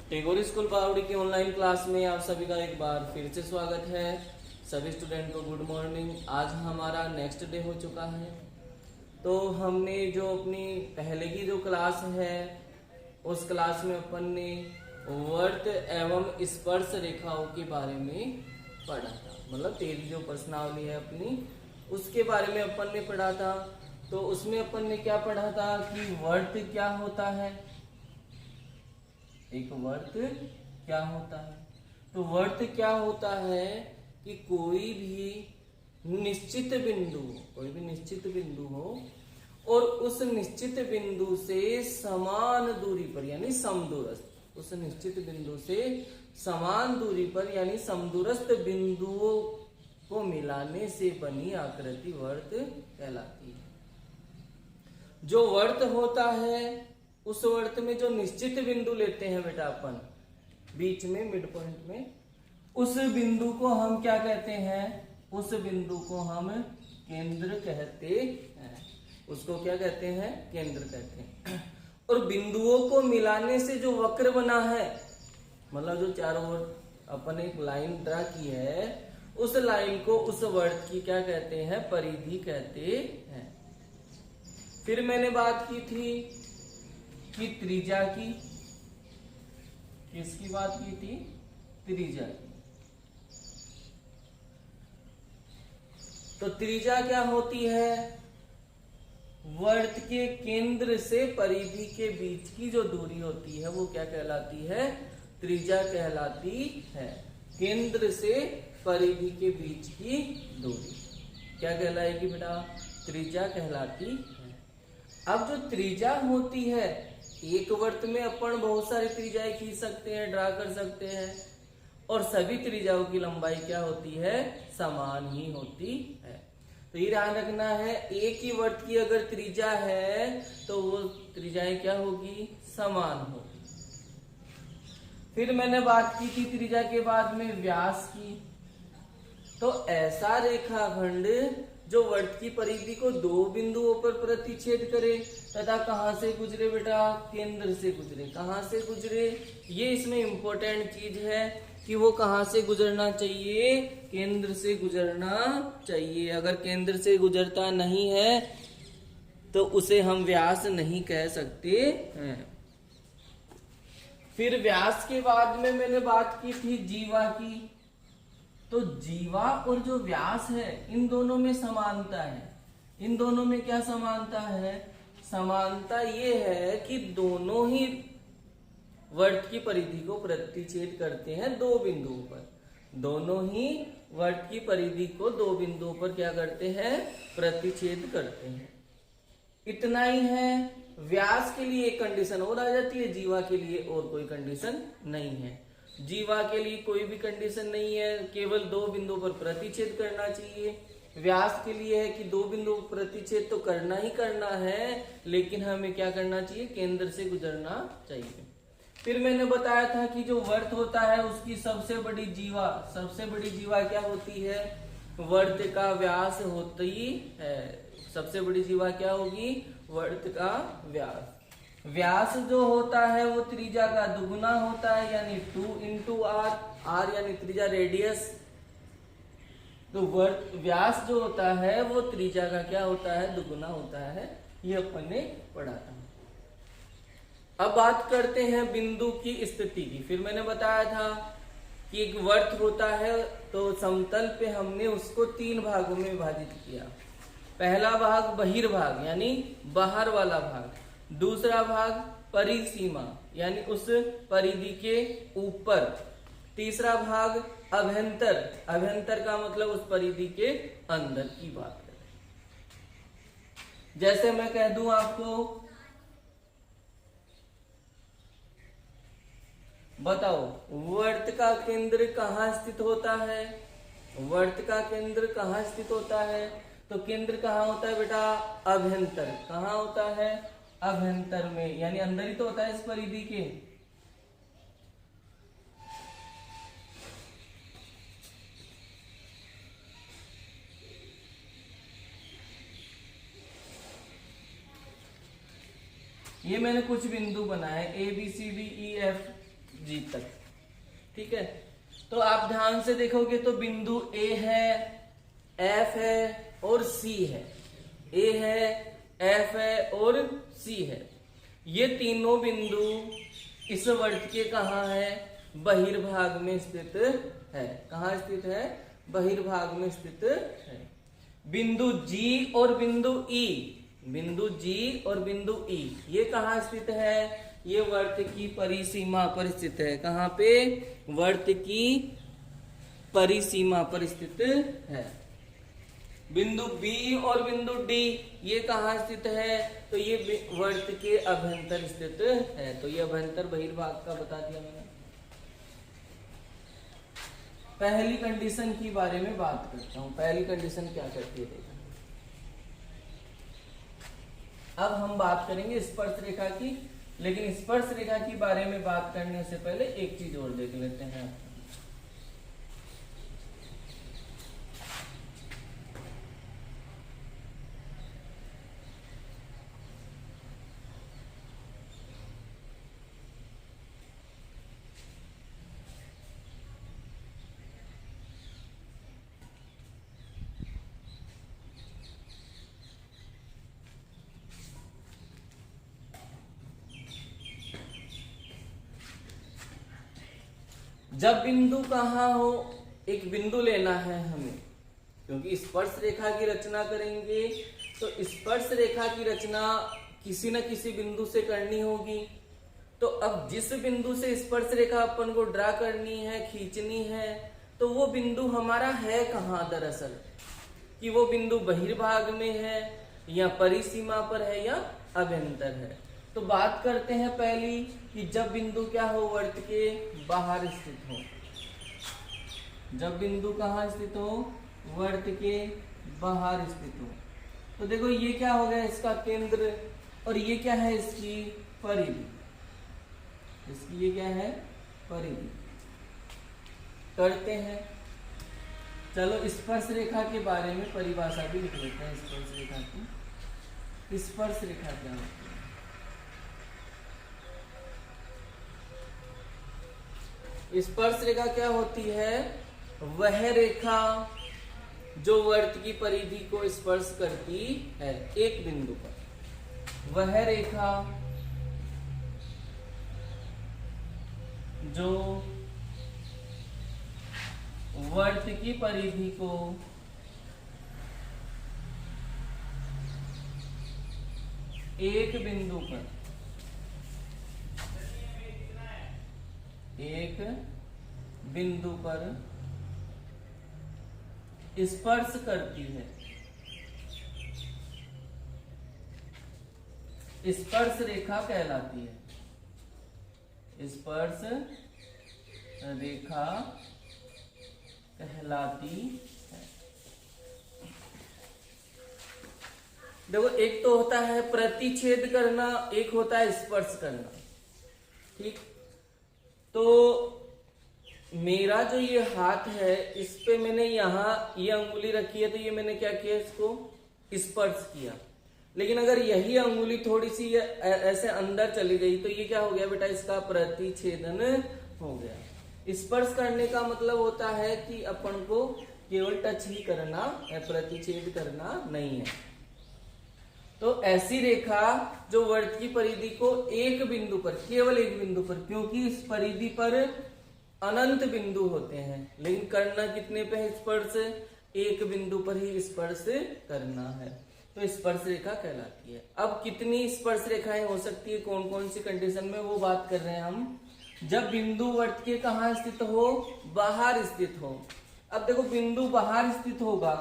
Tagore school पावड़ी की online class में आप सभी का एक बार फिर से स्वागत है। सभी स्टूडेंट को गुड मॉर्निंग। आज हमारा नेक्स्ट डे हो चुका है। तो हमने जो अपनी पहले की जो क्लास है उस क्लास में अपन ने वर्त एवं स्पर्श रेखाओं के बारे में पढ़ा था। मतलब तेरी जो प्रश्नावली है अपनी उसके बारे में अपन ने पढ़ा था। तो उसमें अपन ने क्या पढ़ा था कि वर्त क्या होता है, एक वर्त क्या होता है। तो वर्त क्या होता है कि कोई भी निश्चित बिंदु हो और उस निश्चित बिंदु से समान दूरी पर यानी समदूरस्थ, उस निश्चित बिंदु से समान दूरी पर यानी समदूरस्थ बिंदुओं को मिलाने से बनी आकृति वर्त कहलाती है। जो वर्त होता है उस वर्त में जो निश्चित बिंदु लेते हैं बेटा अपन बीच में मिड पॉइंट में, उस बिंदु को हम क्या कहते हैं, उस बिंदु को हम केंद्र कहते हैं। उसको क्या कहते हैं, केंद्र कहते हैं। और बिंदुओं को मिलाने से जो वक्र बना है, मतलब जो चारों ओर अपन एक लाइन ड्रा की है, उस लाइन को उस वर्त की क्या कहते हैं, परिधि कहते हैं। फिर मैंने बात की थी कि त्रिज्या की, किसकी बात की थी, त्रिज्या की। तो त्रिज्या क्या होती है, वर्त के केंद्र से परिधि के बीच की जो दूरी होती है वो क्या कहलाती है, त्रिज्या कहलाती है। केंद्र से परिधि के बीच की दूरी क्या कहलाएगी बेटा, त्रिज्या कहलाती है। अब जो त्रिज्या होती है, एक वर्त में अपन बहुत सारी त्रिज्याएं खींच सकते हैं, ड्रा कर सकते हैं, और सभी त्रिज्याओं की लंबाई क्या होती है, समान ही होती है। तो ये ध्यान रखना है, एक ही वर्त की अगर त्रिज्या है तो वो त्रिज्याएं क्या होगी, समान होगी। फिर मैंने बात की थी त्रिज्या के बाद में व्यास की। तो ऐसा रेखाखंड जो वर्त की परिधि को दो बिंदुओं पर प्रतिच्छेद करे तथा कहां से गुजरे बेटा, केंद्र से गुजरे। कहां से गुजरे, ये इसमें इंपॉर्टेंट चीज है कि वो कहां से गुजरना चाहिए, केंद्र से गुजरना चाहिए। अगर केंद्र से गुजरता नहीं है तो उसे हम व्यास नहीं कह सकते हैं। फिर व्यास के बाद में मैंने बात की थी जीवा की। तो जीवा और जो व्यास है इन दोनों में समानता है। इन दोनों में क्या समानता है, समानता ये है कि दोनों ही वर्त की परिधि को प्रतिच्छेद करते हैं दो बिंदुओं पर। दोनों ही वर्त की परिधि को दो बिंदुओं पर क्या करते हैं, प्रतिच्छेद करते हैं। इतना ही है। व्यास के लिए एक कंडीशन और आ जाती है, जीवा के लिए और कोई कंडीशन नहीं है। जीवा के लिए कोई भी कंडीशन नहीं है, केवल दो बिंदुओं पर प्रतिच्छेद करना चाहिए। व्यास के लिए है कि दो बिंदुओं पर प्रतिच्छेद तो करना ही करना है, लेकिन हमें क्या करना चाहिए, केंद्र से गुजरना चाहिए। फिर मैंने बताया था कि जो वर्त होता है उसकी सबसे बड़ी जीवा क्या होती है, वर्त का व्यास होती है। सबसे बड़ी जीवा क्या होगी, वर्त का व्यास। व्यास जो होता है वो त्रिज्या का दुगुना होता है, यानी 2 into r, r यानी त्रिज्या रेडियस। तो वर्त व्यास जो होता है वो त्रिज्या का क्या होता है, दुगुना होता है। ये अपन ने पढ़ा था। अब बात करते हैं बिंदु की स्थिति की। फिर मैंने बताया था कि एक वर्त होता है तो समतल पे हमने उसको 3 भागों में विभाजित किया। पहला भाग बहिर्भाग यानी बाहर वाला भाग, दूसरा भाग परिसीमा यानी उस परिधि के ऊपर, तीसरा भाग अभ्यंतर का मतलब उस परिधि के अंदर की बात करें। जैसे मैं कह दूं आपको, बताओ वर्त का केंद्र कहाँ स्थित होता है, वर्त का केंद्र कहाँ स्थित होता है, तो केंद्र कहाँ होता है बेटा, अभ्यंतर। कहाँ होता है, अभ्यंतर में, यानी अंदर ही तो होता है इस परिधि के। ये मैंने कुछ बिंदु बनाए A B C D E F, जी तक। ठीक है, तो आप ध्यान से देखोगे तो बिंदु ए है, एफ है और सी है। ए है, एफ है और सी है। ये तीनों बिंदु इस वर्त के कहाँ है? बहिर्भाग में स्थित है। कहाँ स्थित है? बहिर्भाग में स्थित है। बिंदु जी और बिंदु ई, बिंदु जी और बिंदु ई ये कहाँ स्थित है? ये वर्त की परिसीमा पर स्थित है। कहाँ पे? वर्त की परिसीमा पर स्थित है। बिंदु बी और बिंदु डी ये कहाँ स्थित है? तो ये वर्त के अभ्यंतर स्थित है। तो ये अभ्यंतर बहिर्भाग का बता दिया मैंने। पहली कंडीशन के बारे में बात करता हूं। पहली कंडीशन क्या करती है देखा। अब हम बात करेंगे स्पर्श रेखा की, लेकिन स्पर्श रेखा के बारे में बात करने से पहले एक चीज और देख लेते हैं। जब बिंदु कहाँ हो, एक बिंदु लेना है हमें, क्योंकि स्पर्श रेखा की रचना करेंगे तो स्पर्श रेखा की रचना किसी न किसी बिंदु से करनी होगी। तो अब जिस बिंदु से स्पर्श रेखा अपन को ड्रा करनी है, खींचनी है, तो वो बिंदु हमारा है कहाँ दरअसल? कि वो बिंदु बहिर्भाग में है या परिसीमा पर है या अभ्यंतर है। तो बात करते हैं पहली कि जब बिंदु क्या हो? वर्त के बाहर स्थित हो। जब बिंदु कहाँ स्थित हो? वर्त के बाहर स्थित हो। तो देखो ये क्या हो गया? इसका केंद्र, और ये क्या है? इसकी परिधि। इसकी ये क्या है? परिधि। करते हैं, चलो स्पर्श रेखा के बारे में परिभाषा भी लिख लेते हैं। स्पर्श रेखा की, स्पर्श रेखा क्या होती है? स्पर्श रेखा क्या होती है? वह रेखा जो वर्त की परिधि को स्पर्श करती है एक बिंदु पर। वह रेखा जो वर्त की परिधि को एक बिंदु पर, एक बिंदु पर स्पर्श करती है, स्पर्श रेखा कहलाती है। स्पर्श रेखा कहलाती है। देखो एक तो होता है प्रतिच्छेद करना, एक होता है स्पर्श करना। ठीक, तो मेरा जो ये हाथ है इस पे मैंने यहाँ ये अंगुली रखी है, तो ये मैंने क्या किया? इसको स्पर्श किया। लेकिन अगर यही अंगुली थोड़ी सी ऐसे अंदर चली गई तो ये क्या हो गया बेटा? इसका प्रतिच्छेदन हो गया। स्पर्श करने का मतलब होता है कि अपन को केवल टच ही करना है, प्रतिच्छेद करना नहीं है। तो ऐसी रेखा जो वर्त की परिधि को एक बिंदु पर, केवल एक बिंदु पर, क्योंकि इस परिधि पर अनंत बिंदु होते हैं, लेकिन करना कितने पे है स्पर्श? एक बिंदु पर ही स्पर्श करना है, तो स्पर्श रेखा कहलाती है। अब कितनी स्पर्श रेखाएं हो सकती है, कौन कौन सी कंडीशन में, वो बात कर रहे हैं हम। जब बिंदु वर्त के कहाँ स्थित हो? बाहर स्थित हो। अब देखो बिंदु बाहर स्थित होगा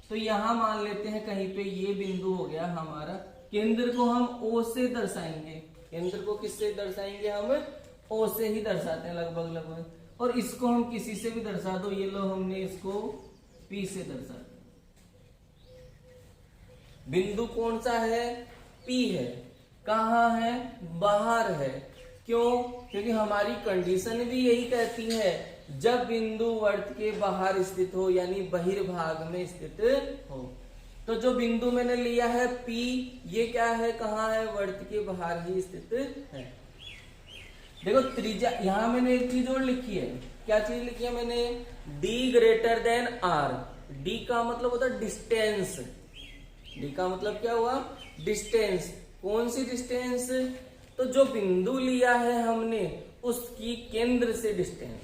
तो यहां मान लेते हैं कहीं पे ये बिंदु हो गया हमारा। केंद्र को हम ओ से दर्शाएंगे। केंद्र को किससे दर्शाएंगे? हम ओ से ही दर्शाते हैं लगभग लगभग। और इसको हम किसी से भी दर्शा दो, ये लो हमने इसको पी से दर्शा दिया। बिंदु कौन सा है? पी है। कहाँ है? बाहर है। क्यों? क्योंकि हमारी कंडीशन भी यही कहती है, जब बिंदु वर्त के बाहर स्थित हो यानी बहिर्भाग में स्थित हो। तो जो बिंदु मैंने लिया है P, ये क्या है? कहाँ है? वर्त के बाहर ही स्थित है। देखो त्रिज्या, यहां मैंने एक चीज और लिखी है। क्या चीज लिखी है मैंने? d greater than r। d का मतलब होता है डिस्टेंस। d का मतलब क्या हुआ? डिस्टेंस। कौन सी डिस्टेंस? तो जो बिंदु लिया है हमने उसकी केंद्र से डिस्टेंस,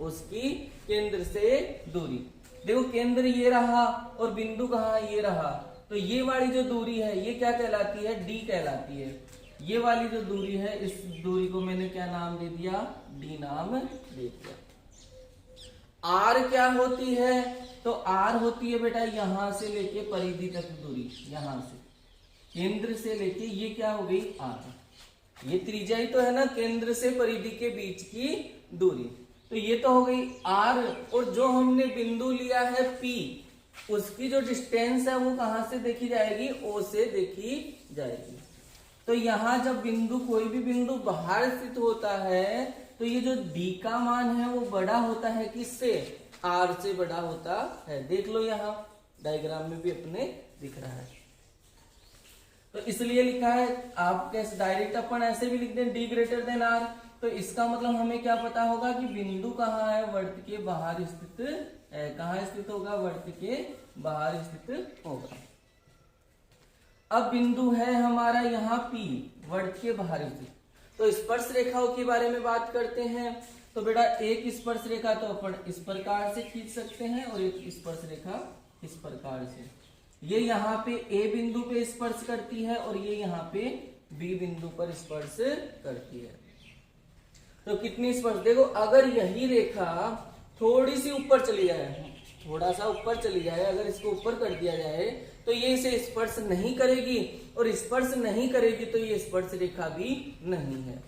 उसकी केंद्र से दूरी। देखो केंद्र ये रहा और बिंदु कहाँ ये रहा, तो ये वाली जो दूरी है ये क्या कहलाती है? d कहलाती है। ये वाली जो दूरी है इस दूरी को मैंने क्या नाम दे दिया? d नाम दे दिया। r क्या होती है? तो r होती है बेटा यहां से लेके परिधि तक दूरी, यहां से केंद्र से लेके ये क्या हो गई? r। ये त्रिज्या ही तो है ना, केंद्र से परिधि के बीच की दूरी। तो ये तो हो गई r, और जो हमने बिंदु लिया है P, उसकी जो डिस्टेंस है वो कहां से देखी जाएगी? O से देखी जाएगी। तो यहां जब बिंदु, कोई भी बिंदु बाहर स्थित होता है तो ये जो d का मान है वो बड़ा होता है किससे? r से बड़ा होता है। देख लो यहां डायग्राम में भी अपने दिख रहा है। तो इसलिए लिखा है, आप कैसे डायरेक्ट अपन ऐसे भी लिख दें d ग्रेटर देन r, तो इसका मतलब हमें क्या पता होगा कि बिंदु कहाँ है? वर्त के बाहर स्थित है। कहाँ स्थित होगा? वर्त के बाहर स्थित होगा। अब बिंदु है हमारा यहाँ P, वर्त के बाहर स्थित। तो स्पर्श रेखाओं के बारे में बात करते हैं। तो बेटा एक स्पर्श रेखा तो अपन इस प्रकार से खींच सकते हैं और एक स्पर्श रेखा इस प्रकार से। ये यहाँ पे A बिंदु पे स्पर्श करती है और ये यहाँ पे B बिंदु पर स्पर्श करती है। तो कितनी स्पर्श? देखो अगर यही रेखा थोड़ी सी ऊपर चली जाए, थोड़ा सा ऊपर चली जाए, अगर इसको ऊपर कर दिया जाए तो ये इसे स्पर्श नहीं करेगी, और स्पर्श नहीं करेगी तो ये स्पर्श रेखा भी नहीं है।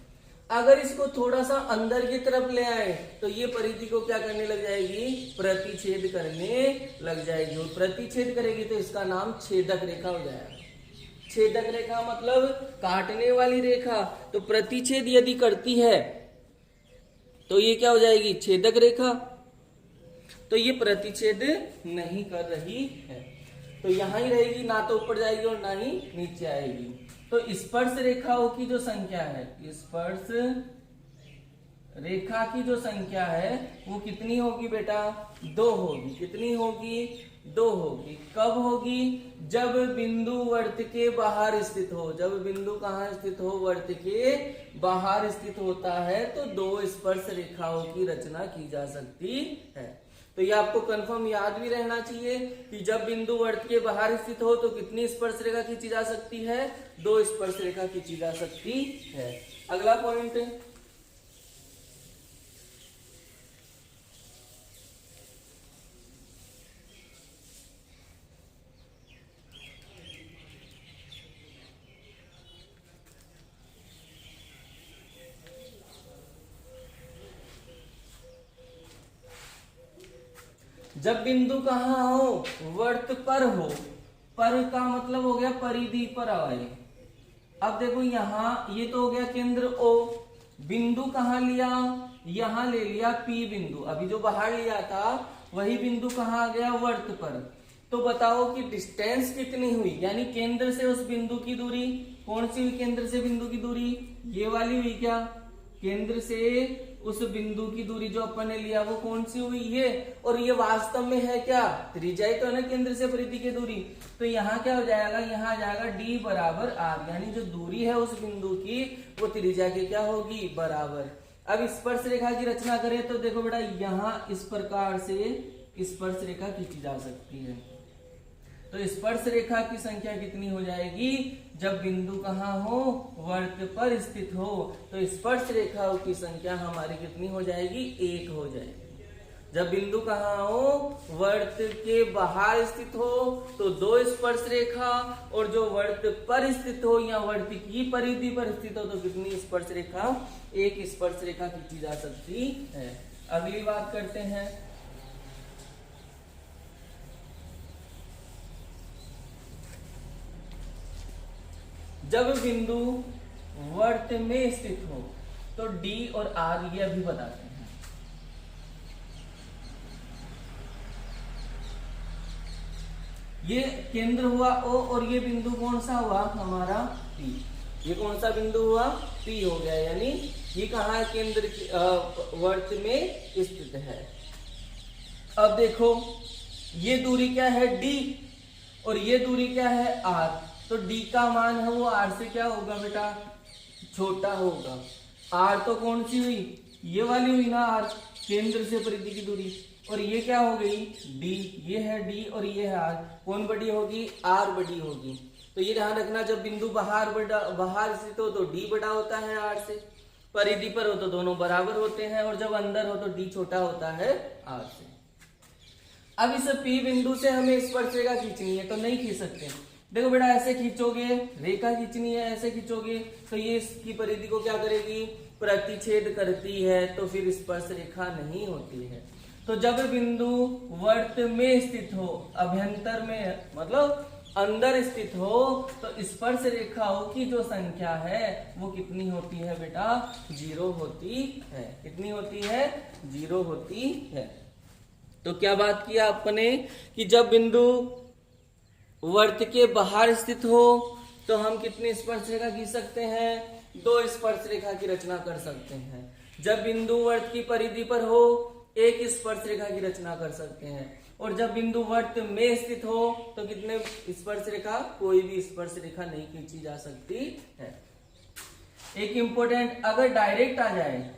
अगर इसको थोड़ा सा अंदर की तरफ ले आए तो ये परिधि को क्या करने लग जाएगी? प्रतिच्छेद करने लग जाएगी, और प्रतिच्छेद करेगी तो इसका नाम छेदक रेखा हो जाएगा। छेदक रेखा मतलब काटने वाली रेखा। तो प्रतिच्छेद यदि करती है तो ये क्या हो जाएगी? छेदक रेखा। तो ये प्रतिच्छेद नहीं कर रही है, तो यहां ही रहेगी, ना तो ऊपर जाएगी और ना ही नीचे आएगी। तो स्पर्श रेखाओं की जो संख्या है, स्पर्श रेखा की जो संख्या है वो कितनी होगी बेटा? 2 होगी। कितनी होगी? 2 होगी। कब होगी? जब बिंदु वर्त के बाहर स्थित हो। जब बिंदु कहाँ स्थित हो? वर्त के बाहर स्थित होता है तो 2 स्पर्श रेखाओं की रचना की जा सकती है। तो ये आपको कंफर्म याद भी रहना चाहिए कि जब बिंदु वर्त के बाहर स्थित हो तो कितनी स्पर्श रेखा खींची जा सकती है? 2 स्पर्श रेखा खींची जा सकती है। अगला पॉइंट, जब बिंदु कहाँ हो? वर्त पर हो। पर का मतलब हो गया परिधि पर आए। अब देखो यहाँ ये तो हो गया केंद्र O, बिंदु कहाँ लिया? यहाँ ले लिया P बिंदु। अभी जो बाहर लिया था वही बिंदु कहाँ आ गया? वर्त पर। तो बताओ कि डिस्टेंस कितनी हुई, यानी केंद्र से उस बिंदु की दूरी। कौन सी हुई केंद्र से बिंदु की दूरी? ये वाली हुई क्या? केंद्र से उस बिंदु की दूरी जो अपन ने लिया वो कौन सी हुई? ये। और ये वास्तव में है क्या? त्रिज्या तो है ना केंद्र से परिधि की दूरी। तो यहाँ क्या हो जाएगा? यहाँ आ जाएगा d बराबर r, यानी जो दूरी है उस बिंदु की वो त्रिज्या के क्या होगी? बराबर। अब स्पर्श रेखा की रचना करें तो देखो बेटा यहाँ इस प्रकार से स्पर्श रेखा खींची जा सकती है। तो स्पर्श रेखा की संख्या कितनी हो जाएगी? जब बिंदु कहाँ हो? वर्त पर स्थित हो। तो स्पर्श रेखाओं की संख्या हमारी कितनी हो जाएगी? 1 हो जाएगी। जब बिंदु कहाँ हो? वर्त के बाहर स्थित हो तो 2 स्पर्श रेखा, और जो वर्त पर स्थित हो या वर्त की परिधि पर स्थित हो तो कितनी स्पर्श रेखा? 1 स्पर्श रेखा खींची जा सकती है। अगली बात करते हैं, जब बिंदु वर्त में स्थित हो तो D और R ये अभी बताते हैं। ये केंद्र हुआ O और ये बिंदु कौन सा हुआ? हमारा P। ये कौन सा बिंदु हुआ? P हो गया, यानी ये कहाँ है? केंद्र वर्त में स्थित है। अब देखो ये दूरी क्या है? d, और ये दूरी क्या है? r। तो d का मान है वो r से क्या होगा बेटा? छोटा होगा। r तो कौन सी हुई? ये वाली हुई ना r, केंद्र से परिधि की दूरी। और ये क्या हो गई? d, ये है d और ये है r। कौन बड़ी होगी? r बड़ी होगी। तो ये ध्यान रखना, जब बिंदु बाहर स्थित हो तो d बड़ा होता है r से, परिधि पर हो तो दोनों बराबर होते हैं, और जब अंदर हो तो d छोटा होता है r से। अब इस P बिंदु से हमें स्पर्श रेखा खींचनी है, तो नहीं खींच सकते। देखो बेटा, ऐसे खींचोगे, रेखा खींचनी है, ऐसे खींचोगे तो ये इसकी परिधि को क्या करेगी? प्रतिच्छेद करती है, तो फिर स्पर्श रेखा नहीं होती है। तो जब बिंदु वर्त में स्थित हो, अभ्यंतर में मतलब अंदर स्थित हो, तो स्पर्श रेखाओं की जो संख्या है वो कितनी होती है बेटा? 0 होती है। कितनी होती है? 0 होती है। तो क्या बात किया आपने कि जब बिंदु वर्त के बाहर स्थित हो तो हम कितनी स्पर्श रेखा खींच सकते हैं? 2 स्पर्श रेखा की रचना कर सकते हैं। जब बिंदु वर्त की परिधि पर हो 1 स्पर्श रेखा की रचना कर सकते हैं। और जब बिंदु वर्त में स्थित हो तो कितने स्पर्श रेखा? कोई भी स्पर्श रेखा नहीं खींची जा सकती है। एक इंपॉर्टेंट, अगर डायरेक्ट आ जाए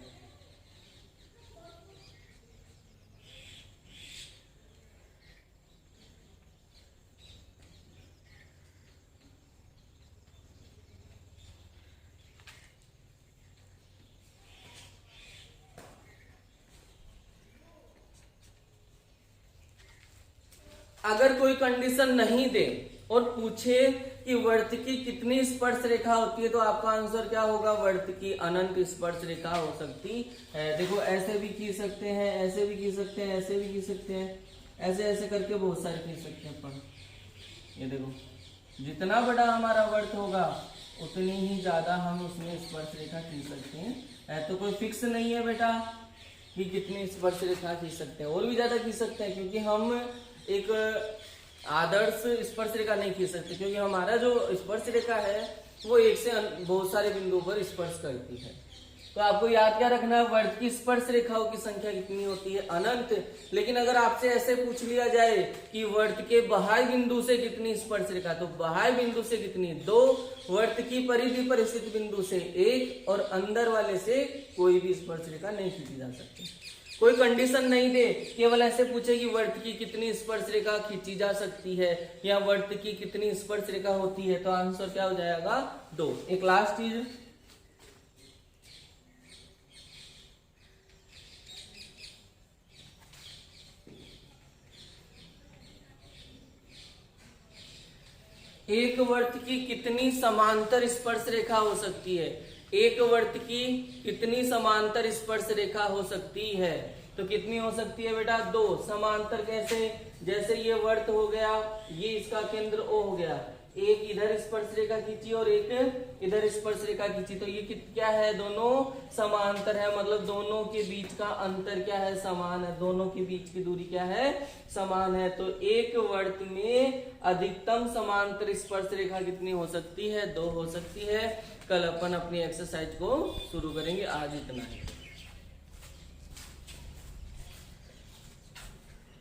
अगर कोई कंडीशन नहीं दे और पूछे कि वर्त की कितनी स्पर्श रेखा होती है, तो आपका आंसर क्या होगा? वर्त की अनंत स्पर्श रेखा हो सकती है। देखो ऐसे भी खींच सकते हैं, ऐसे भी खींच सकते हैं, ऐसे भी खींच सकते हैं, ऐसे ऐसे करके बहुत सारे खींच सकते हैं अपन। ये देखो, जितना बड़ा हमारा वर्त होगा उतनी ही ज्यादा हम उसमें स्पर्श रेखा खींच सकते हैं। तो कोई फिक्स नहीं है बेटा कि कितनी स्पर्श रेखा खींच सकते हैं, और भी ज्यादा खींच सकते हैं, क्योंकि हम एक आदर्श स्पर्श रेखा नहीं खींच सकते, क्योंकि हमारा जो स्पर्श रेखा है वो एक से बहुत सारे बिंदुओं पर स्पर्श करती है। तो आपको याद क्या रखना है? वर्त की स्पर्श रेखाओं की संख्या कितनी होती है? अनंत। लेकिन अगर आपसे ऐसे पूछ लिया जाए कि वर्त के बाह्य बिंदु से कितनी स्पर्श रेखा, तो बाह्य बिंदु से कितनी? 2, वर्त की परिधि पर स्थित बिंदु से 1, और अंदर वाले से कोई भी स्पर्श रेखा नहीं खींची जा सकती। कोई कंडीशन नहीं दे, केवल ऐसे पूछे कि वर्त की कितनी स्पर्श रेखा खींची जा सकती है या वर्त की कितनी स्पर्श रेखा होती है, तो आंसर क्या हो जाएगा? 2। एक लास्ट चीज, एक वर्त की कितनी समांतर स्पर्श रेखा हो सकती है? एक वर्त की कितनी समांतर स्पर्श रेखा हो सकती है? तो कितनी हो सकती है बेटा? 2। समांतर कैसे? जैसे ये वर्त हो गया, ये इसका केंद्र O हो गया, एक इधर स्पर्श रेखा खींची और एक इधर स्पर्श रेखा खींची, तो ये क्या है? दोनों समांतर है, मतलब दोनों के बीच का अंतर क्या है? समान है। दोनों के बीच की दूरी क्या है? समान है। तो एक वर्त में अधिकतम समांतर स्पर्श रेखा कितनी हो सकती है? 2 हो सकती है। कल अपन अपनी एक्सरसाइज को शुरू करेंगे। आज इतना ही।